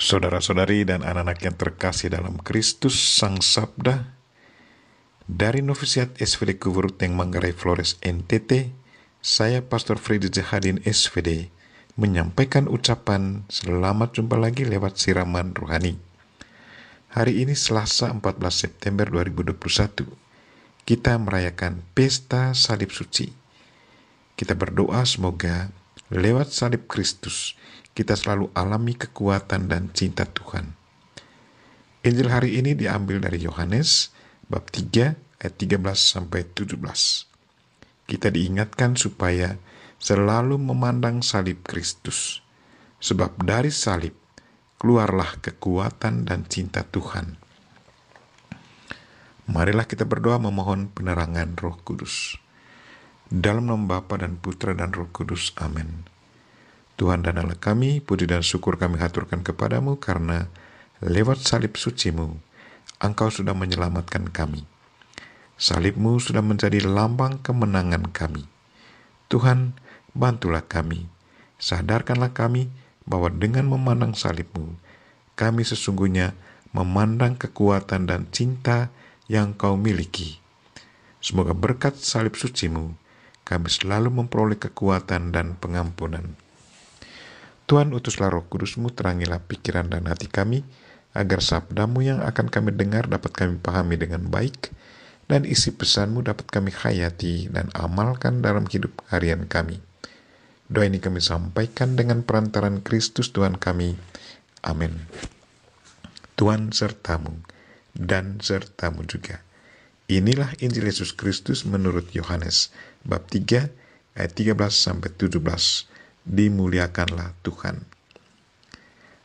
Saudara-saudari dan anak-anak yang terkasih dalam Kristus Sang Sabda, dari Novisiat SVD Kuburuteng Manggarai Flores NTT, saya Pastor Freddy Jahadin SVD menyampaikan ucapan selamat jumpa lagi lewat siraman rohani. Hari ini Selasa 14 September 2021, kita merayakan Pesta Salib Suci. Kita berdoa semoga lewat salib Kristus kita selalu alami kekuatan dan cinta Tuhan. Injil hari ini diambil dari Yohanes bab 3 ayat 13 sampai 17. Kita diingatkan supaya selalu memandang salib Kristus, sebab dari salib keluarlah kekuatan dan cinta Tuhan. Marilah kita berdoa memohon penerangan Roh Kudus. Dalam nama Bapa dan Putra dan Roh Kudus. Amin. Tuhan dan Allah kami, puji dan syukur kami haturkan kepadamu karena lewat salib suci-Mu, Engkau sudah menyelamatkan kami. Salib-Mu sudah menjadi lambang kemenangan kami. Tuhan, bantulah kami, sadarkanlah kami bahwa dengan memandang salib-Mu, kami sesungguhnya memandang kekuatan dan cinta yang Kau miliki. Semoga berkat salib suci-Mu, kami selalu memperoleh kekuatan dan pengampunan. Tuhan, utuslah Roh Kudus-Mu, terangilah pikiran dan hati kami, agar sabda-Mu yang akan kami dengar dapat kami pahami dengan baik, dan isi pesan-Mu dapat kami hayati dan amalkan dalam hidup harian kami. Doa ini kami sampaikan dengan perantaran Kristus Tuhan kami. Amin. Tuhan sertamu dan sertamu juga. Inilah Injil Yesus Kristus menurut Yohanes bab 3 ayat 13 sampai 17. Dimuliakanlah Tuhan.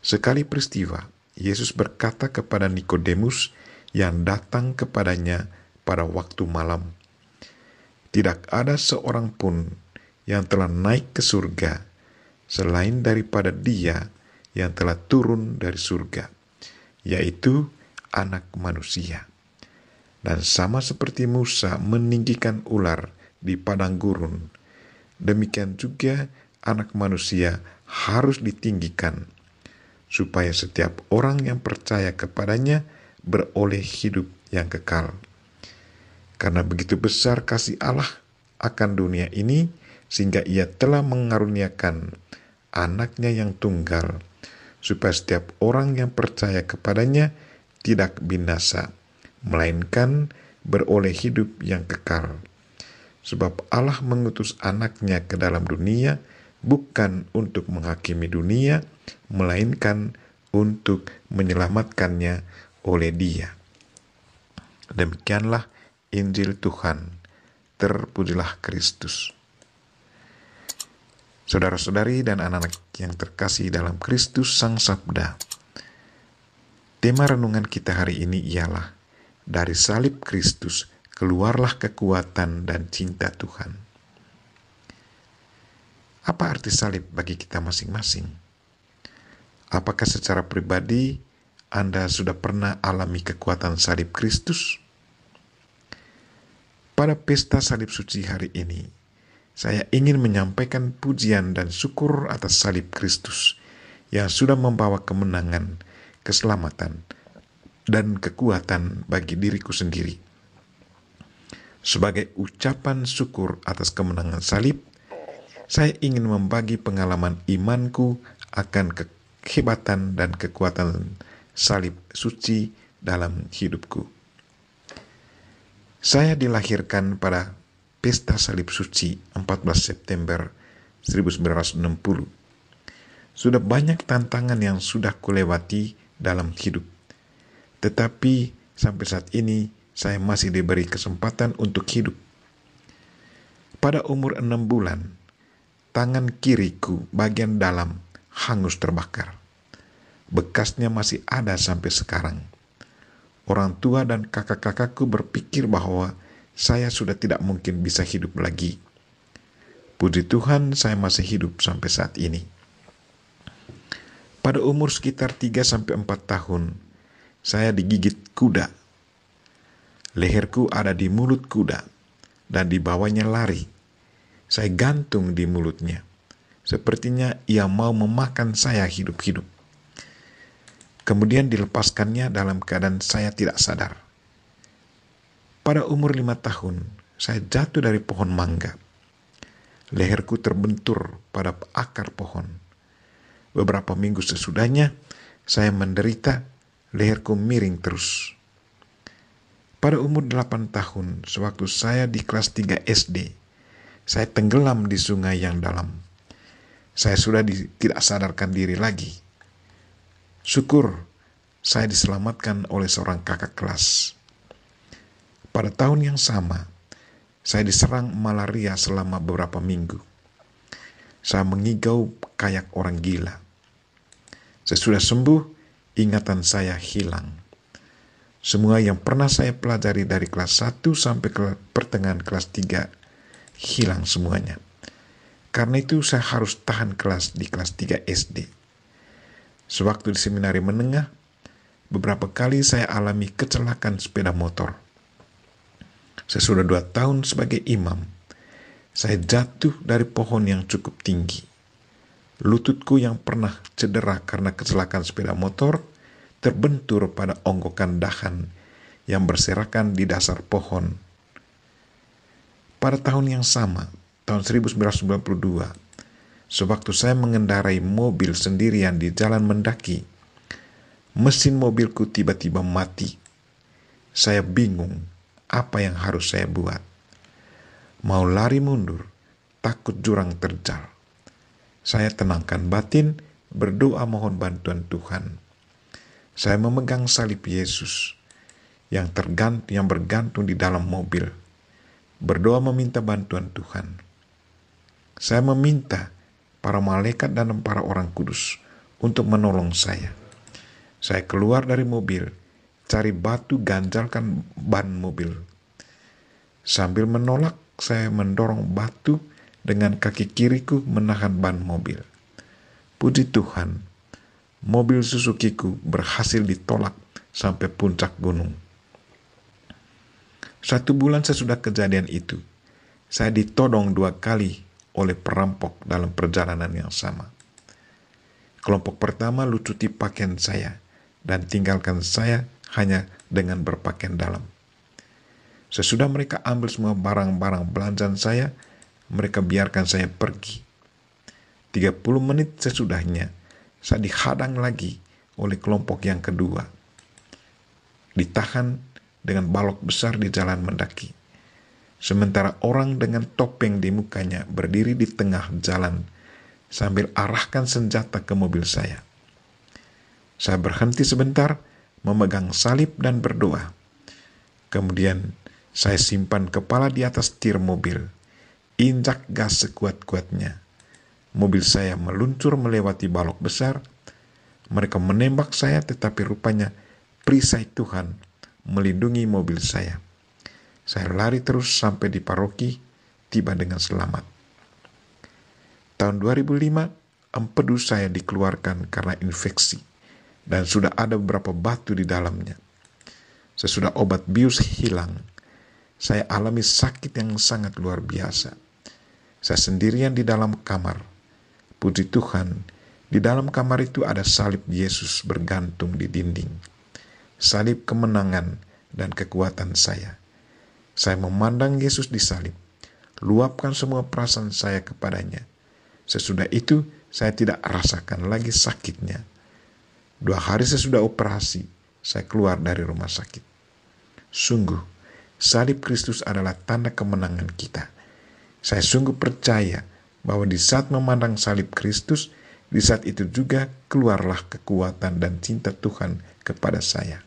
Sekali peristiwa, Yesus berkata kepada Nikodemus yang datang kepadanya pada waktu malam, "Tidak ada seorang pun yang telah naik ke surga selain daripada Dia yang telah turun dari surga, yaitu Anak Manusia. Dan sama seperti Musa meninggikan ular di padang gurun, demikian juga Anak Manusia harus ditinggikan, supaya setiap orang yang percaya kepadanya beroleh hidup yang kekal. Karena begitu besar kasih Allah akan dunia ini, sehingga Ia telah mengaruniakan Anaknya yang tunggal, supaya setiap orang yang percaya kepadanya tidak binasa, melainkan beroleh hidup yang kekal. Sebab Allah mengutus Anaknya ke dalam dunia, bukan untuk menghakimi dunia, melainkan untuk menyelamatkannya oleh Dia." Demikianlah Injil Tuhan. Terpujilah Kristus. Saudara-saudari dan anak-anak yang terkasih dalam Kristus Sang Sabda, tema renungan kita hari ini ialah dari salib Kristus keluarlah kekuatan dan cinta Tuhan. Apa arti salib bagi kita masing-masing? Apakah secara pribadi Anda sudah pernah alami kekuatan salib Kristus? Pada pesta salib suci hari ini, saya ingin menyampaikan pujian dan syukur atas salib Kristus yang sudah membawa kemenangan, keselamatan, dan kekuatan bagi diriku sendiri. Sebagai ucapan syukur atas kemenangan salib, saya ingin membagi pengalaman imanku akan kehebatan dan kekuatan salib suci dalam hidupku. Saya dilahirkan pada Pesta Salib Suci 14 September 1960. Sudah banyak tantangan yang sudah kulewati dalam hidup. Tetapi sampai saat ini saya masih diberi kesempatan untuk hidup. Pada umur 6 bulan, tangan kiriku bagian dalam hangus terbakar. Bekasnya masih ada sampai sekarang. Orang tua dan kakak-kakakku berpikir bahwa saya sudah tidak mungkin bisa hidup lagi. Puji Tuhan, saya masih hidup sampai saat ini. Pada umur sekitar 3-4 tahun, saya digigit kuda. Leherku ada di mulut kuda dan dibawanya lari. Saya gantung di mulutnya. Sepertinya ia mau memakan saya hidup-hidup. Kemudian dilepaskannya dalam keadaan saya tidak sadar. Pada umur 5 tahun, saya jatuh dari pohon mangga. Leherku terbentur pada akar pohon. Beberapa minggu sesudahnya, saya menderita, leherku miring terus. Pada umur 8 tahun, sewaktu saya di kelas 3 SD, saya tenggelam di sungai yang dalam. Saya sudah tidak sadarkan diri lagi. Syukur saya diselamatkan oleh seorang kakak kelas. Pada tahun yang sama, saya diserang malaria selama beberapa minggu. Saya mengigau kayak orang gila. Sesudah sembuh, ingatan saya hilang. Semua yang pernah saya pelajari dari kelas 1 sampai ke pertengahan kelas 3 hilang semuanya. Karena itu saya harus tahan kelas di kelas 3 SD. Sewaktu di seminari menengah, beberapa kali saya alami kecelakaan sepeda motor. Sesudah 2 tahun sebagai imam, saya jatuh dari pohon yang cukup tinggi. Lututku yang pernah cedera karena kecelakaan sepeda motor terbentur pada onggokan dahan yang berserakan di dasar pohon. Pada tahun yang sama, tahun 1992, sewaktu saya mengendarai mobil sendirian di jalan mendaki, mesin mobilku tiba-tiba mati. Saya bingung apa yang harus saya buat. Mau lari mundur, takut jurang terjal. Saya tenangkan batin, berdoa mohon bantuan Tuhan. Saya memegang salib Yesus yang bergantung di dalam mobil. Berdoa meminta bantuan Tuhan. Saya meminta para malaikat dan para orang kudus untuk menolong saya. Saya keluar dari mobil, cari batu ganjalkan ban mobil. Sambil menolak, saya mendorong batu dengan kaki kiriku menahan ban mobil. Puji Tuhan, mobil Suzukiku berhasil ditolak sampai puncak gunung. 1 bulan sesudah kejadian itu, saya ditodong 2 kali oleh perampok dalam perjalanan yang sama. Kelompok pertama lucuti pakaian saya dan tinggalkan saya hanya dengan berpakaian dalam. Sesudah mereka ambil semua barang-barang belanjaan saya, mereka biarkan saya pergi. 30 menit sesudahnya, saya dihadang lagi oleh kelompok yang kedua. Ditahan dengan balok besar di jalan mendaki. Sementara orang dengan topeng di mukanya berdiri di tengah jalan sambil arahkan senjata ke mobil saya. Saya berhenti sebentar, memegang salib dan berdoa. Kemudian saya simpan kepala di atas setir mobil, injak gas sekuat-kuatnya. Mobil saya meluncur melewati balok besar. Mereka menembak saya, tetapi rupanya perisai Tuhan melindungi mobil saya. Saya lari terus sampai di paroki, tiba dengan selamat. Tahun 2005, empedu saya dikeluarkan karena infeksi dan sudah ada beberapa batu di dalamnya. Sesudah obat bius hilang, saya alami sakit yang sangat luar biasa. Saya sendirian di dalam kamar. Puji Tuhan, di dalam kamar itu ada salib Yesus bergantung di dinding. Salib kemenangan dan kekuatan saya. Saya memandang Yesus di salib, luapkan semua perasaan saya kepadanya. Sesudah itu, saya tidak rasakan lagi sakitnya. 2 hari sesudah operasi, saya keluar dari rumah sakit. Sungguh, salib Kristus adalah tanda kemenangan kita. Saya sungguh percaya bahwa di saat memandang salib Kristus, di saat itu juga keluarlah kekuatan dan cinta Tuhan kepada saya.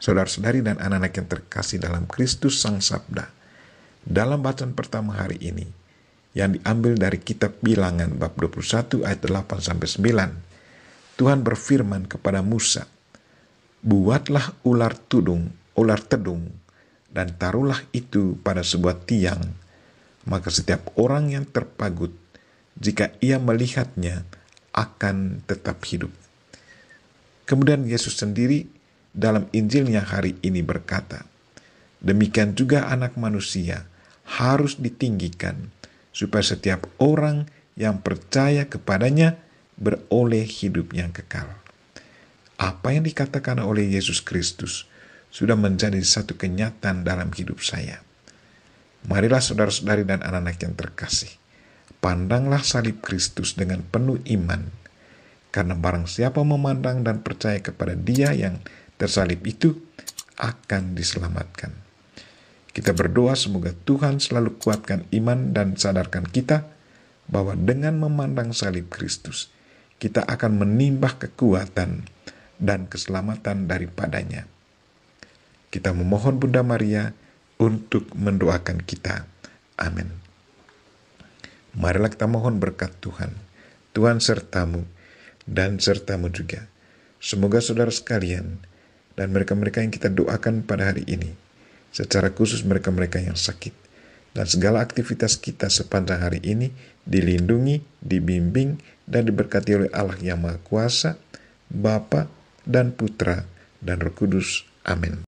Saudara-saudari dan anak-anak yang terkasih dalam Kristus Sang Sabda, dalam bacaan pertama hari ini, yang diambil dari kitab Bilangan bab 21 ayat 8-9, Tuhan berfirman kepada Musa, "Buatlah ular tedung, dan taruhlah itu pada sebuah tiang. Maka setiap orang yang terpagut, jika ia melihatnya, akan tetap hidup." Kemudian Yesus sendiri dalam Injilnya hari ini berkata, "Demikian juga Anak Manusia harus ditinggikan, supaya setiap orang yang percaya kepadanya beroleh hidup yang kekal." apa yang dikatakan oleh Yesus Kristus sudah menjadi satu kenyataan dalam hidup saya. Marilah saudara-saudari dan anak-anak yang terkasih, pandanglah salib Kristus dengan penuh iman, karena barang siapa memandang dan percaya kepada Dia yang tersalib itu akan diselamatkan. Kita berdoa semoga Tuhan selalu kuatkan iman dan sadarkan kita bahwa dengan memandang salib Kristus, kita akan menimbah kekuatan dan keselamatan daripadanya. Kita memohon Bunda Maria untuk mendoakan kita. Amin. Marilah kita mohon berkat Tuhan. Tuhan sertamu dan sertamu juga. Semoga saudara sekalian dan mereka-mereka yang kita doakan pada hari ini, secara khusus mereka-mereka yang sakit, dan segala aktivitas kita sepanjang hari ini dilindungi, dibimbing, dan diberkati oleh Allah yang Maha Kuasa, Bapa dan Putra dan Roh Kudus. Amin.